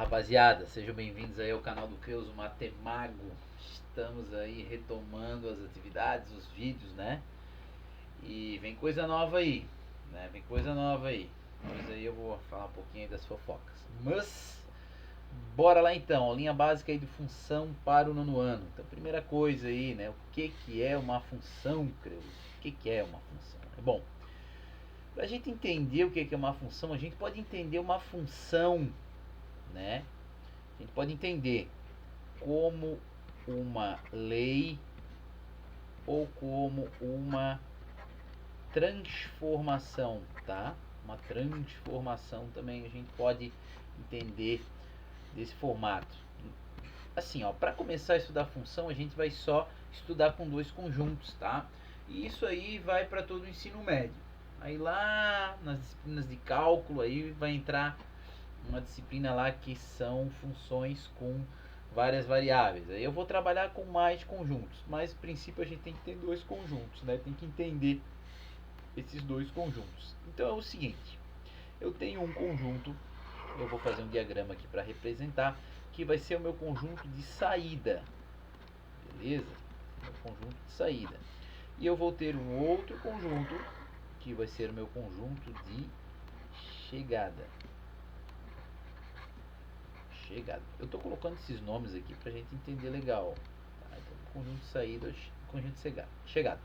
rapaziada, sejam bem-vindos aí ao canal do Creuso Matemago. Estamos aí retomando as atividades, os vídeos, né? E vem coisa nova aí, né? Vem coisa nova aí. Mas aí eu vou falar um pouquinho aí das fofocas. Mas, bora lá então, aulinha básica aí de função para o nono ano. Então, primeira coisa aí, né? O que é uma função, Creuso? O que é uma função? Bom, para a gente entender o que é uma função, a gente pode entender uma função, né? A gente pode entender como uma lei ou como uma transformação, tá? Uma transformação também a gente pode entender desse formato. Assim, ó, para começar a estudar função, a gente vai só estudar com dois conjuntos, tá? E isso aí vai para todo o ensino médio. Aí lá nas disciplinas de cálculo aí vai entrar uma disciplina lá que são funções com várias variáveis. Aí eu vou trabalhar com mais conjuntos, mas no princípio a gente tem que ter dois conjuntos, né? Tem que entender esses dois conjuntos. Então é o seguinte, eu tenho um conjunto, eu vou fazer um diagrama aqui para representar, que vai ser o meu conjunto de saída, beleza? Meu conjunto de saída. E eu vou ter um outro conjunto, que vai ser o meu conjunto de chegada. Chegada. Eu estou colocando esses nomes aqui para a gente entender legal. Tá? Então, conjunto de saída, conjunto de chegada.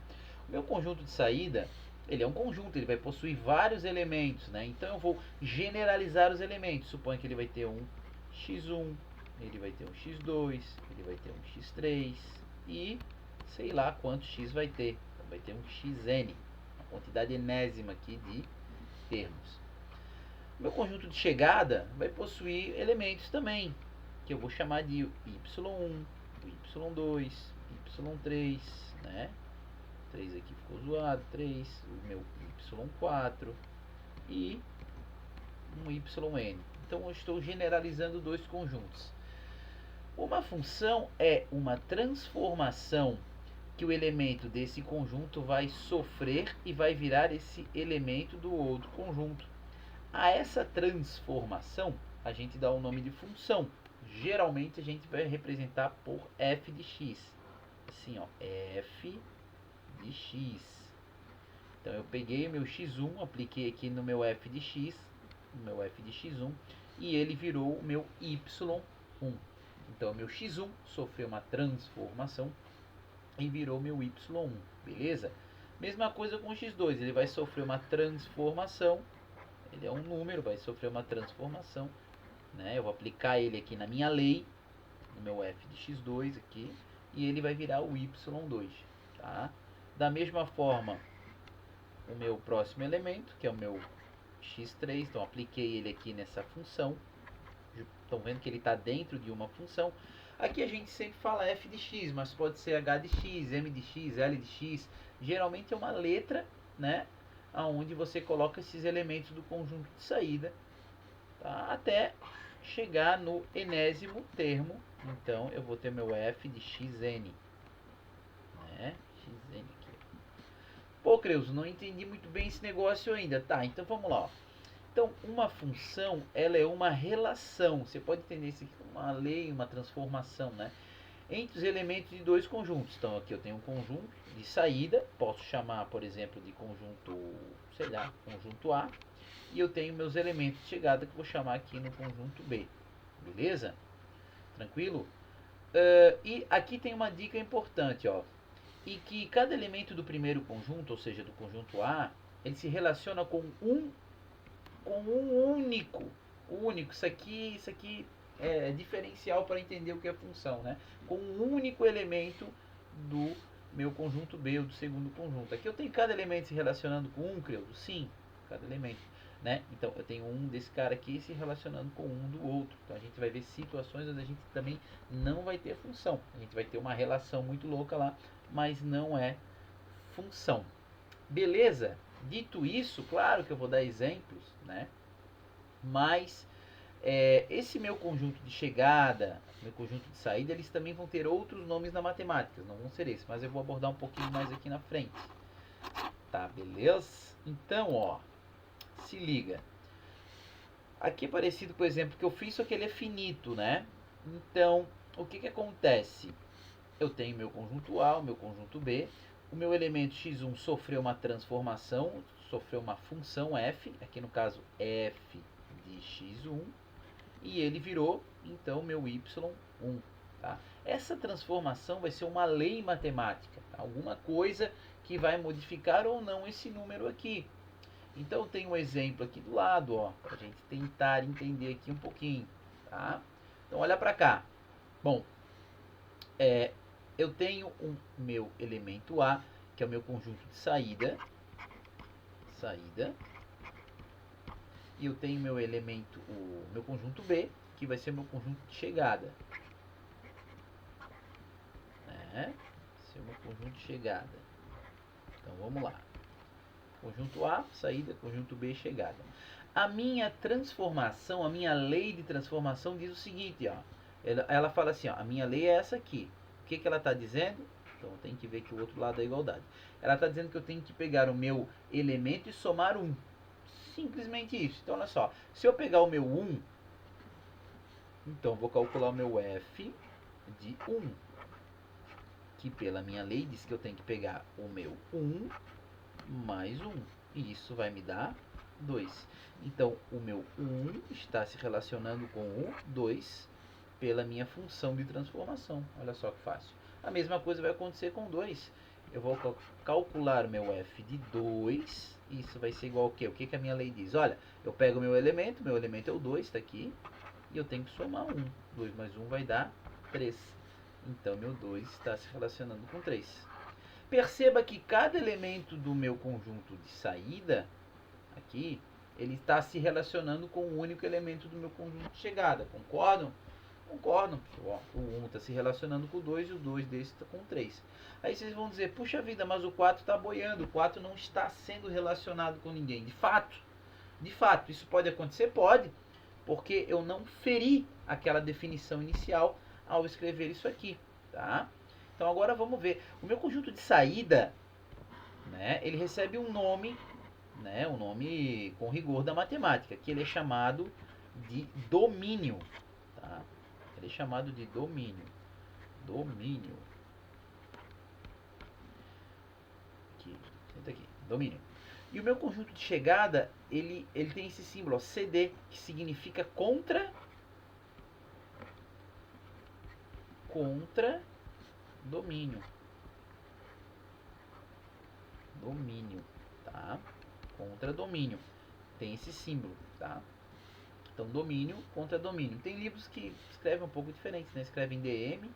O meu conjunto de saída, ele é um conjunto, ele vai possuir vários elementos, né? Então eu vou generalizar os elementos. Suponha que ele vai ter um x1, ele vai ter um x2, ele vai ter um x3 e sei lá quantos x vai ter. Então vai ter um xn, uma quantidade enésima aqui de termos. Meu conjunto de chegada vai possuir elementos também, que eu vou chamar de y1, y2, y3, né? 3 aqui ficou zoado, 3, o meu y4 e um yn. Então eu estou generalizando dois conjuntos. Uma função é uma transformação que o elemento desse conjunto vai sofrer e vai virar esse elemento do outro conjunto. A essa transformação a gente dá o nome de função. Geralmente a gente vai representar por f de x. Assim, ó, f de x. Então eu peguei o meu x1, apliquei aqui no meu f de x, no meu f de x1, e ele virou o meu y1. Então o meu x1 sofreu uma transformação e virou meu y1, beleza? Mesma coisa com o x2, ele vai sofrer uma transformação. Ele é um número, vai sofrer uma transformação, né? Eu vou aplicar ele aqui na minha lei, no meu f de x2 aqui, e ele vai virar o y2, tá? Da mesma forma, o meu próximo elemento, que é o meu x3, então apliquei ele aqui nessa função. Estão vendo que ele está dentro de uma função. Aqui a gente sempre fala f de x, mas pode ser h de x, m de x, l de x. Geralmente é uma letra, né? Aonde você coloca esses elementos do conjunto de saída, tá? Até chegar no enésimo termo. Então eu vou ter meu f de xn, né? Xn aqui. Pô, Creuso, não entendi muito bem esse negócio ainda. Tá, então vamos lá. Ó. Então, uma função, ela é uma relação. Você pode entender isso aqui como uma lei, uma transformação, né? Entre os elementos de dois conjuntos. Então, aqui eu tenho um conjunto de saída. Posso chamar, por exemplo, de conjunto, sei lá, conjunto A. E eu tenho meus elementos de chegada que eu vou chamar aqui no conjunto B. Beleza? Tranquilo? E aqui tem uma dica importante, ó. E que cada elemento do primeiro conjunto, ou seja, do conjunto A, ele se relaciona com um único. Isso aqui é diferencial para entender o que é função, né? Com um único elemento do meu conjunto B ou do segundo conjunto. Aqui eu tenho cada elemento se relacionando com um, Creuso? Sim, cada elemento. Né? Então eu tenho um desse cara aqui se relacionando com um do outro. Então a gente vai ver situações onde a gente também não vai ter função. A gente vai ter uma relação muito louca lá, mas não é função. Beleza? Dito isso, claro que eu vou dar exemplos, né? Mas esse meu conjunto de chegada, meu conjunto de saída, eles também vão ter outros nomes na matemática, não vão ser esses, mas eu vou abordar um pouquinho mais aqui na frente. Tá, beleza? Então, ó, se liga. Aqui é parecido com o exemplo que eu fiz, só que ele é finito, né? Então, o que acontece? Eu tenho meu conjunto A, o meu conjunto B. O meu elemento x1 sofreu uma transformação, sofreu uma função f, aqui no caso f de x1, e ele virou, então, meu y1. Tá? Essa transformação vai ser uma lei matemática, tá? Alguma coisa que vai modificar ou não esse número aqui. Então tem um exemplo aqui do lado, ó, para a gente tentar entender aqui um pouquinho, tá? Então olha para cá. Bom, eu tenho o meu elemento A, que é o meu conjunto de saída, e eu tenho meu elemento, o meu conjunto B, que vai ser o meu conjunto de chegada, né? Esse é o meu conjunto de chegada. Então vamos lá. Conjunto A, saída, conjunto B, chegada. A minha transformação, a minha lei de transformação diz o seguinte, ó. Ela fala assim, ó, a minha lei é essa aqui. O que ela está dizendo? Então tem que ver que o outro lado é a igualdade. Ela está dizendo que eu tenho que pegar o meu elemento e somar 1. Simplesmente isso. Então olha só, se eu pegar o meu 1, então vou calcular o meu f de 1. Que pela minha lei diz que eu tenho que pegar o meu 1 mais 1. E isso vai me dar 2. Então, o meu 1 está se relacionando com o 2 pela minha função de transformação. Olha só que fácil. A mesma coisa vai acontecer com 2. Eu vou calcular o meu f de 2. Isso vai ser igual ao quê? O que a minha lei diz? Olha, eu pego o meu elemento é o 2, está aqui. E eu tenho que somar 1. 2 mais 1 vai dar 3. Então, meu 2 está se relacionando com 3. Perceba que cada elemento do meu conjunto de saída, aqui, ele está se relacionando com o único elemento do meu conjunto de chegada. Concordam? Concordam. O 1 está se relacionando com o 2 e o 2 desse está com o 3. Aí vocês vão dizer, puxa vida, mas o 4 está boiando, o 4 não está sendo relacionado com ninguém. De fato, isso pode acontecer? Pode, porque eu não feri aquela definição inicial ao escrever isso aqui, tá? Então agora vamos ver. O meu conjunto de saída, né, ele recebe um nome, né, um nome com rigor da matemática, que ele é chamado de domínio, tá? Ele é chamado de domínio. Domínio. Aqui, senta aqui. Domínio. E o meu conjunto de chegada, ele tem esse símbolo, ó, CD, que significa contra domínio. Domínio, tá? Contra domínio. Tem esse símbolo, tá? Então, domínio contra domínio. Tem livros que escrevem um pouco diferente, né? Escrevem DM,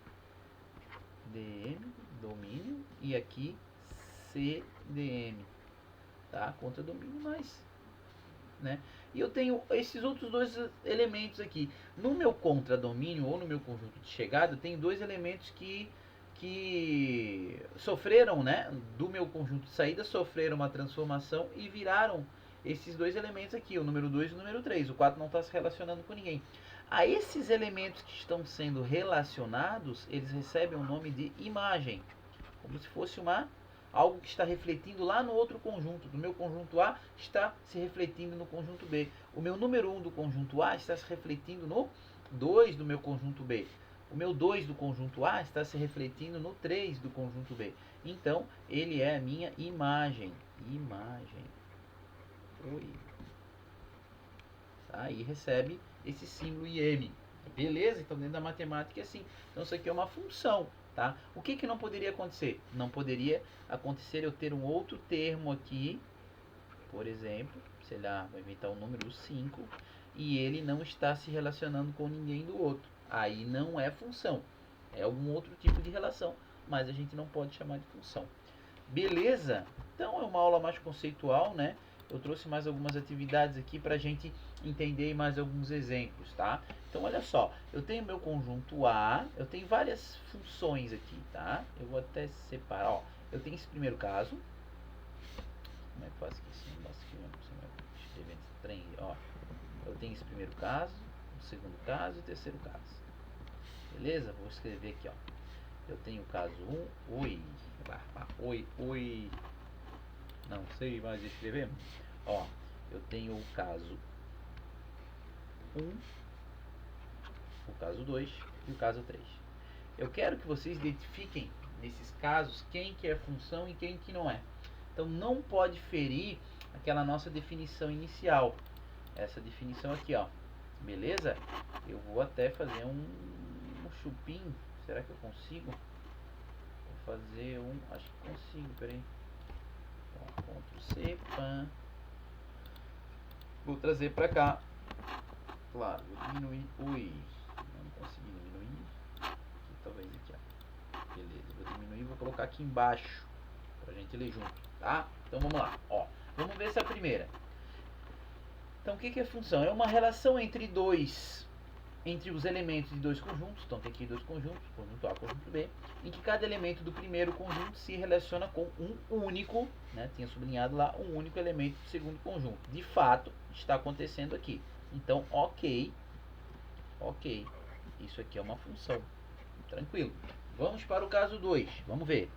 domínio, e aqui CDM, tá? Contra domínio, mais, né? E eu tenho esses outros dois elementos aqui. No meu contradomínio ou no meu conjunto de chegada, eu tenho dois elementos que sofreram, né, do meu conjunto de saída, sofreram uma transformação e viraram esses dois elementos aqui, o número 2 e o número 3. O 4 não está se relacionando com ninguém. A esses elementos que estão sendo relacionados, eles recebem o nome de imagem, como se fosse algo que está refletindo lá no outro conjunto. Do meu conjunto A está se refletindo no conjunto B. O meu número 1 do conjunto A está se refletindo no 2 do meu conjunto B. O meu 2 do conjunto A está se refletindo no 3 do conjunto B. Então, ele é a minha imagem. Oi. Tá? E recebe esse símbolo IM. Beleza? Então, dentro da matemática é assim. Então, isso aqui é uma função. Tá? O que não poderia acontecer? Não poderia acontecer eu ter um outro termo aqui, por exemplo, sei lá, vou inventar o número 5, e ele não está se relacionando com ninguém do outro. Aí não é função, é algum outro tipo de relação, mas a gente não pode chamar de função. Beleza? Então é uma aula mais conceitual, né? Eu trouxe mais algumas atividades aqui para a gente entender mais alguns exemplos, tá? Então olha só, eu tenho meu conjunto A, eu tenho várias funções aqui, tá? Eu vou até separar, ó. Eu tenho esse primeiro caso. Como é que eu faço aqui? Escrevendo trem, ó. Eu tenho esse primeiro caso, o segundo caso e o terceiro caso. Beleza? Vou escrever aqui, ó. Eu tenho o caso 1, oi. Não sei mais escrever. Ó, eu tenho o caso 1, o caso 2 e o caso 3. Eu quero que vocês identifiquem, nesses casos, quem que é função e quem que não é. Então, não pode ferir aquela nossa definição inicial. Essa definição aqui, ó. Beleza? Eu vou até fazer um chupim. Será que eu consigo? Vou fazer um... Acho que consigo, peraí. Então, Ctrl C, pan. Vou trazer pra cá. Claro, vou diminuir. Ui, não consegui diminuir. Aqui, talvez aqui, ó. Beleza, vou diminuir e vou colocar aqui embaixo. Pra gente ler junto, tá? Então vamos lá, ó. Vamos ver essa primeira. Então o que é função? É uma relação entre os elementos de dois conjuntos. Então tem aqui dois conjuntos, conjunto A e conjunto B, em que cada elemento do primeiro conjunto se relaciona com um único, né? Tinha sublinhado lá, um único elemento do segundo conjunto. De fato, está acontecendo aqui. Então, ok, isso aqui é uma função. Tranquilo. Vamos para o caso 2. Vamos ver.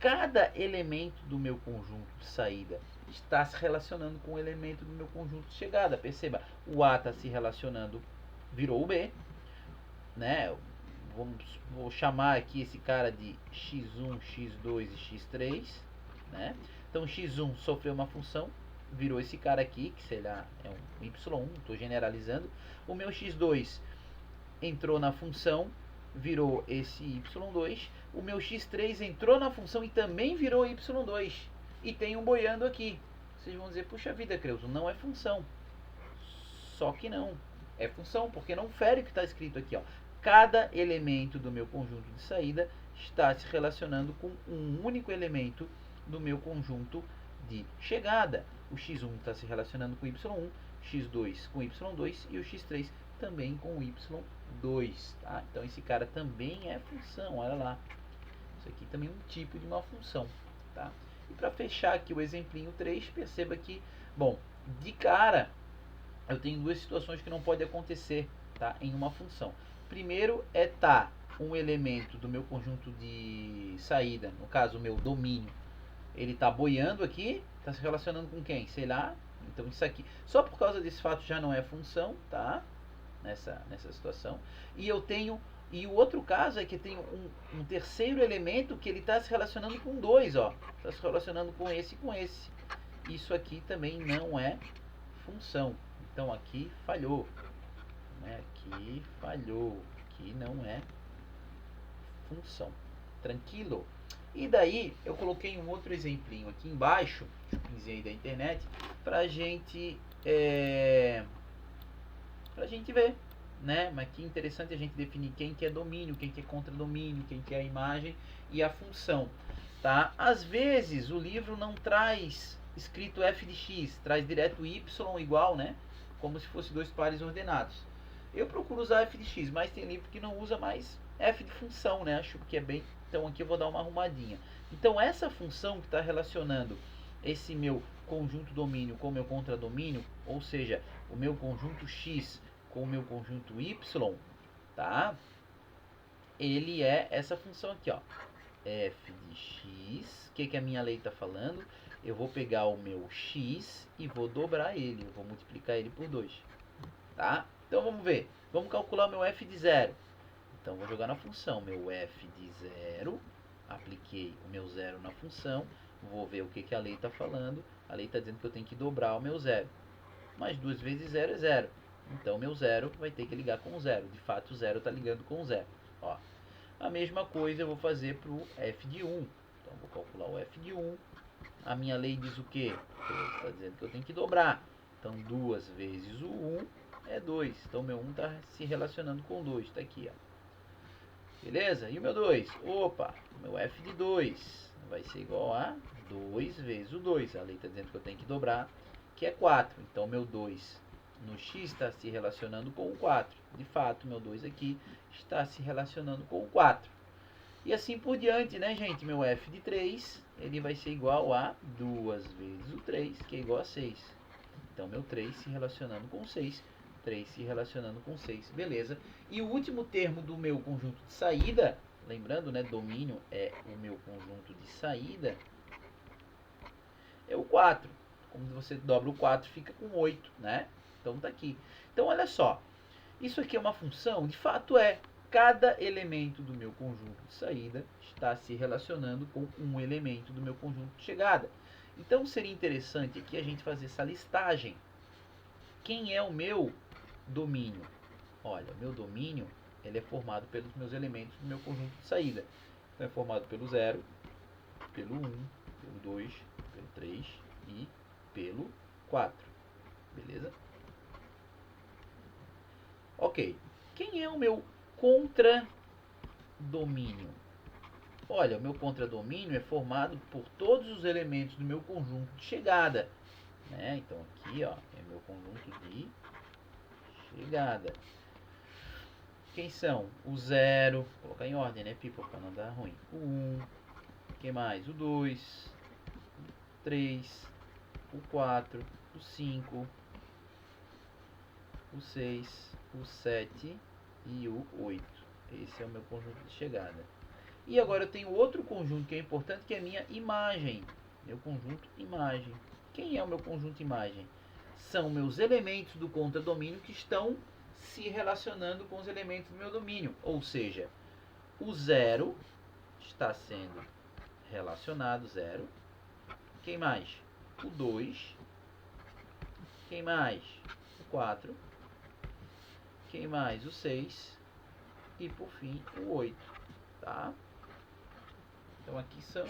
Cada elemento do meu conjunto de saída está se relacionando com o elemento do meu conjunto de chegada. Perceba, o A está se relacionando, virou o B, né? Vou chamar aqui esse cara de x1, x2 e x3, né? Então x1 sofreu uma função, virou esse cara aqui, que sei lá, é um y1, estou generalizando. O meu x2 entrou na função, virou esse y2. O meu x3 entrou na função e também virou y2. E tem um boiando aqui. Vocês vão dizer, puxa vida, Creuson, não é função. Só que não. É função, porque não fere o que está escrito aqui, ó. Cada elemento do meu conjunto de saída está se relacionando com um único elemento do meu conjunto de chegada. O x1 está se relacionando com o y1, x2 com o y2 e o x3 também com o y2. Tá? Então esse cara também é função, olha lá. Isso aqui também é um tipo de uma função. Tá? E para fechar aqui o exemplinho 3, perceba que, bom, de cara, eu tenho duas situações que não pode acontecer, tá, em uma função. Primeiro é um elemento do meu conjunto de saída, no caso o meu domínio, ele está boiando aqui, está se relacionando com quem? Sei lá. Então isso aqui, só por causa desse fato já não é função, tá? Nessa situação. E o outro caso é que tem um terceiro elemento que ele está se relacionando com dois, ó. Está se relacionando com esse e com esse. Isso aqui também não é função. Então aqui falhou. Né? Aqui falhou. Aqui não é função. Tranquilo? E daí eu coloquei um outro exemplinho aqui embaixo, chupinzinho da internet, pra gente ver, né? Mas que interessante a gente definir quem que é domínio, quem que é contra-domínio, quem que é a imagem e a função, tá? Às vezes o livro não traz escrito f de x, traz direto y igual, né? Como se fosse dois pares ordenados. Eu procuro usar f de x, mas tem livro que não usa mais f de função, né? Acho que é bem... Então aqui eu vou dar uma arrumadinha. Então essa função que está relacionando esse meu conjunto domínio com o meu contradomínio, ou seja, o meu conjunto x com o meu conjunto y, tá? Ele é essa função aqui, ó. F de x. O que a minha lei está falando? Eu vou pegar o meu x e vou dobrar ele. Eu vou multiplicar ele por 2. Tá? Então vamos ver. Vamos calcular o meu f de 0. Então vou jogar na função. Meu f de 0. Apliquei o meu 0 na função. Vou ver o que a lei está falando. A lei está dizendo que eu tenho que dobrar o meu 0. Mas 2 vezes 0 é 0. Então meu 0 vai ter que ligar com o 0. De fato o 0 está ligando com o 0. Ó. A mesma coisa eu vou fazer para o f de 1. Então vou calcular o f de 1. A minha lei diz o quê? Está dizendo que eu tenho que dobrar. Então 2 vezes o 1 é 2. Então meu 1 está se relacionando com 2. Está aqui, ó. Beleza? E o meu 2? Opa, o meu f de 2 vai ser igual a 2 vezes o 2. A lei está dizendo que eu tenho que dobrar, que é 4. Então meu 2 no x está se relacionando com o 4. De fato, meu 2 aqui está se relacionando com o 4. E assim por diante, né, gente? Meu f de 3, ele vai ser igual a 2 vezes o 3, que é igual a 6. Então, meu 3 se relacionando com 6, 3 se relacionando com 6, beleza. E o último termo do meu conjunto de saída, lembrando, né, domínio é o meu conjunto de saída, é o 4. Como você dobra o 4, fica com 8, né? Então, tá aqui. Então, olha só. Isso aqui é uma função? De fato é. Cada elemento do meu conjunto de saída está se relacionando com um elemento do meu conjunto de chegada. Então seria interessante aqui a gente fazer essa listagem. Quem é o meu domínio? Olha, o meu domínio ele é formado pelos meus elementos do meu conjunto de saída. Então é formado pelo 0, pelo 1, pelo 2, pelo 3 e pelo 4. Beleza? Ok. Quem é o meu contradomínio? Olha, o meu contradomínio é formado por todos os elementos do meu conjunto de chegada. Né? Então aqui ó, é meu conjunto de chegada. Quem são? O 0, vou colocar em ordem, né, Pipo, para não dar ruim. O 1, quem mais? O 2, o 3, o 4, o 5, o 6, o 7 e o 8. Esse é o meu conjunto de chegada. E agora eu tenho outro conjunto que é importante, que é a minha imagem. Meu conjunto imagem. Quem é o meu conjunto imagem? São meus elementos do contradomínio que estão se relacionando com os elementos do meu domínio. Ou seja, o 0 está sendo relacionado, 0. Quem mais? O 2. Quem mais? O 4. Quem mais? O 6. E por fim, o 8. Tá? Então aqui são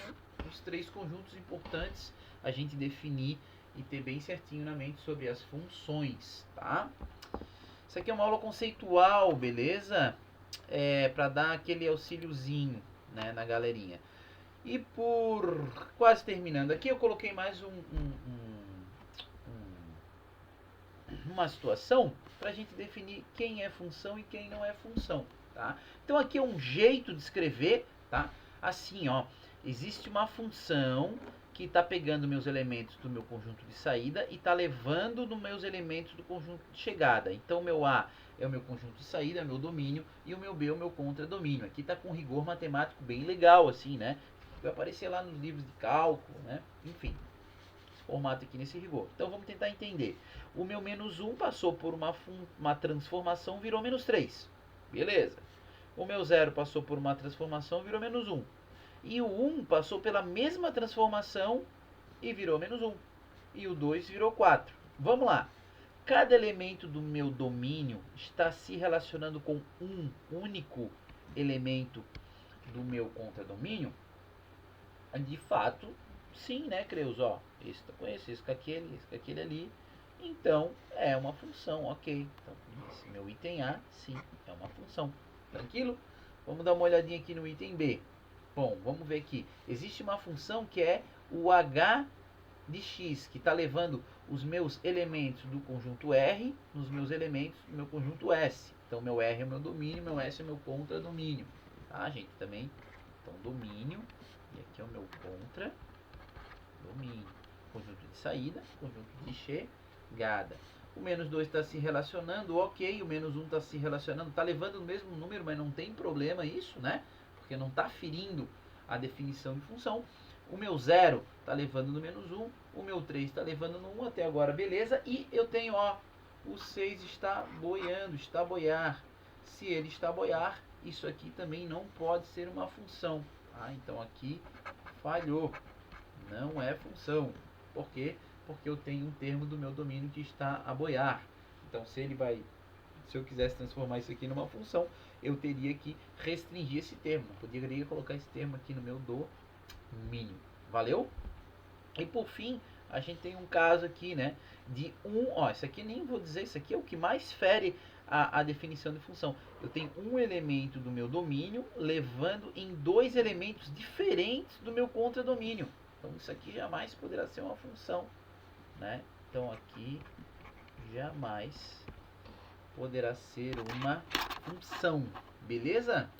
os 3 conjuntos importantes a gente definir e ter bem certinho na mente sobre as funções, tá? Isso aqui é uma aula conceitual, beleza? Para dar aquele auxíliozinho, né, na galerinha. E por quase terminando aqui, eu coloquei mais uma situação para a gente definir quem é função e quem não é função, tá? Então aqui é um jeito de escrever, tá? Assim, ó, existe uma função que está pegando meus elementos do meu conjunto de saída e está levando nos meus elementos do conjunto de chegada. Então o meu A é o meu conjunto de saída, é o meu domínio, e o meu B é o meu contradomínio. Aqui está com um rigor matemático bem legal, assim, né? Vai aparecer lá nos livros de cálculo, né? Enfim, esse formato aqui nesse rigor. Então vamos tentar entender. O meu menos 1 passou por uma transformação, virou menos 3. Beleza. O meu 0 passou por uma transformação, virou menos 1. E o 1 passou pela mesma transformação e virou menos 1. E o 2 virou 4. Vamos lá. Cada elemento do meu domínio está se relacionando com um único elemento do meu contradomínio? De fato, sim, né, Creus? Ó, esse com esse com aquele ali. Então, é uma função, ok. Então, esse meu item A, sim, é uma função. Tranquilo? Vamos dar uma olhadinha aqui no item B. Bom, vamos ver aqui. Existe uma função que é o h de x, que está levando os meus elementos do conjunto R nos meus elementos do meu conjunto S. Então, meu R é o meu domínio, meu S é o meu contradomínio. Tá, gente? Também. Então, domínio. E aqui é o meu contradomínio. Conjunto de saída, conjunto de chegada. O menos 2 está se relacionando, ok. O menos 1 está se relacionando, está levando o mesmo número, mas não tem problema isso, né? Porque não está ferindo a definição de função. O meu 0 está levando no menos 1, o meu 3 está levando no 1, até agora beleza. E eu tenho, ó, o 6 está boiando, está boiar. Se ele está boiar, isso aqui também não pode ser uma função. Tá? Então aqui falhou, não é função. Por quê? Porque eu tenho um termo do meu domínio que está a boiar. Então se eu quisesse transformar isso aqui numa função, eu teria que restringir esse termo. Eu poderia colocar esse termo aqui no meu domínio. Valeu? E por fim, a gente tem um caso aqui, né, de isso aqui nem vou dizer, isso aqui é o que mais fere a definição de função. Eu tenho um elemento do meu domínio levando em 2 elementos diferentes do meu contradomínio. Então isso aqui jamais poderá ser uma função, né? Então aqui jamais poderá ser uma função, beleza?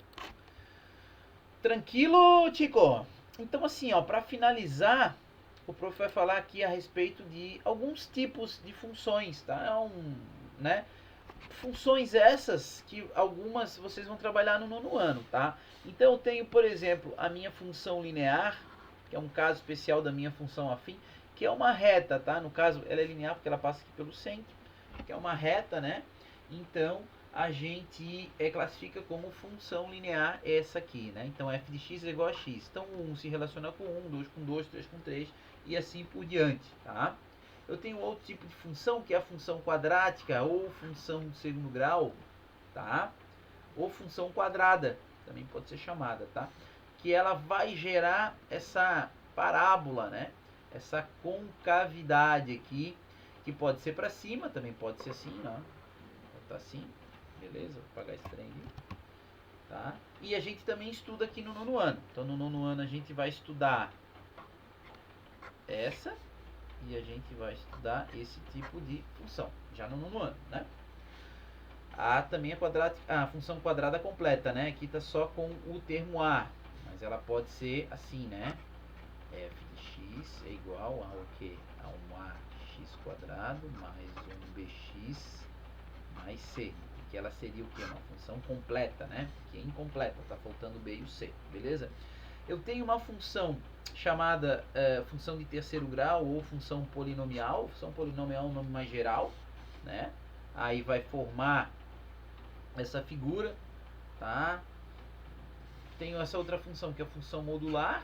Tranquilo, Chico? Então assim, ó, para finalizar, o prof vai falar aqui a respeito de alguns tipos de funções, tá? Né? Funções essas que algumas vocês vão trabalhar no 9º ano, tá? Então eu tenho, por exemplo, a minha função linear, que é um caso especial da minha função afim, que é uma reta, tá? No caso, ela é linear porque ela passa aqui pelo centro, que é uma reta, né? Então, a gente classifica como função linear essa aqui, né? Então f de x é igual a x. Então 1 se relaciona com 1, 2 com 2, 3 com 3 e assim por diante, tá? Eu tenho outro tipo de função que é a função quadrática ou função de segundo grau, tá? Ou função quadrada, também pode ser chamada, tá? Que ela vai gerar essa parábola, né? Essa concavidade aqui, que pode ser para cima, também pode ser assim, ó. Tá assim, beleza? Vou apagar esse trem aqui, tá? E a gente também estuda aqui no nono ano. Então no nono ano a gente vai estudar essa e a gente vai estudar esse tipo de função, já no nono ano, né? A também a função quadrada completa, né? Aqui tá só com o termo a, mas ela pode ser assim, né? F de x é igual ao que? A um ax quadrado mais um bx mais c, que ela seria o que? Uma função completa, né? Que é incompleta, tá faltando o b e o c, beleza? Eu tenho uma função chamada função de terceiro grau ou função polinomial. Função polinomial é um nome mais geral, né? Aí vai formar essa figura, tá? Tenho essa outra função que é a função modular.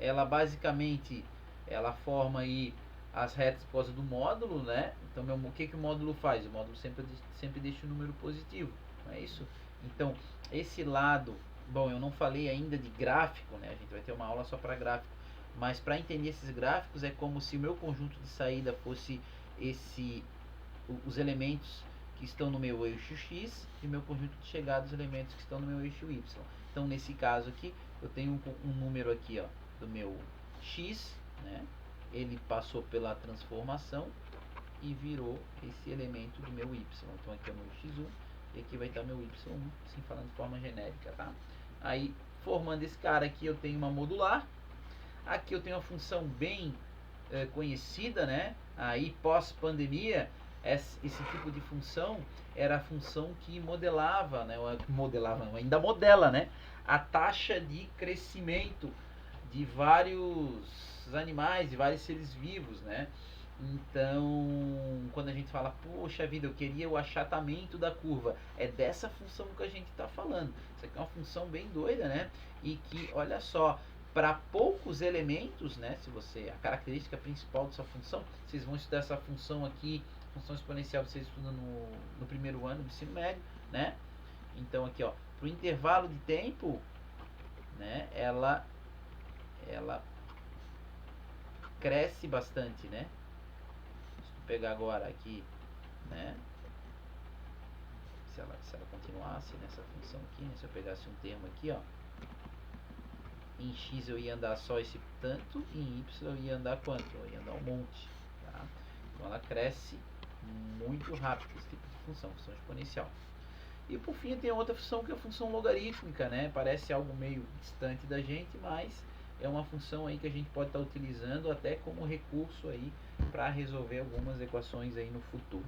Ela basicamente ela forma aí as retas por causa do módulo, né? Então o que o módulo faz? O módulo sempre deixa o número positivo, não é isso? Então esse lado, bom, eu não falei ainda de gráfico, né? A gente vai ter uma aula só para gráfico, mas para entender esses gráficos é como se o meu conjunto de saída fosse os elementos que estão no meu eixo x e o meu conjunto de chegada os elementos que estão no meu eixo y. Então nesse caso aqui eu tenho um número aqui, ó, do meu x, né? Ele passou pela transformação e virou esse elemento do meu y. Então aqui é o meu x1 e aqui vai estar meu y1, assim falando de forma genérica, tá? Aí formando esse cara aqui eu tenho uma modular. Aqui eu tenho uma função bem conhecida, né? Aí pós-pandemia esse tipo de função era a função que modelava, né? Ainda modela, né? A taxa de crescimento de vários animais, de vários seres vivos, né? Então, quando a gente fala, poxa vida, eu queria o achatamento da curva, é dessa função que a gente está falando. Isso aqui é uma função bem doida, né? E que, olha só, para poucos elementos, né? Se você, a característica principal dessa função, vocês vão estudar essa função aqui, função exponencial, vocês estudam no primeiro ano do ensino médio, né? Então aqui, ó, para o intervalo de tempo, né? Ela cresce bastante, né? Se tu pegar agora aqui, né? Se ela continuasse nessa função aqui, né? Se eu pegasse um termo aqui, ó, em x eu ia andar só esse tanto, e em y eu ia andar quanto? Eu ia andar um monte, tá? Então ela cresce muito rápido, esse tipo de função exponencial. E por fim tem outra função que é a função logarítmica, né? Parece algo meio distante da gente, mas é uma função aí que a gente pode estar utilizando até como recurso aí para resolver algumas equações aí no futuro.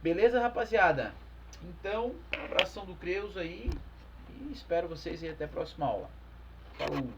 Beleza, rapaziada? Então, um abração do Creuso aí e espero vocês aí até a próxima aula. Falou!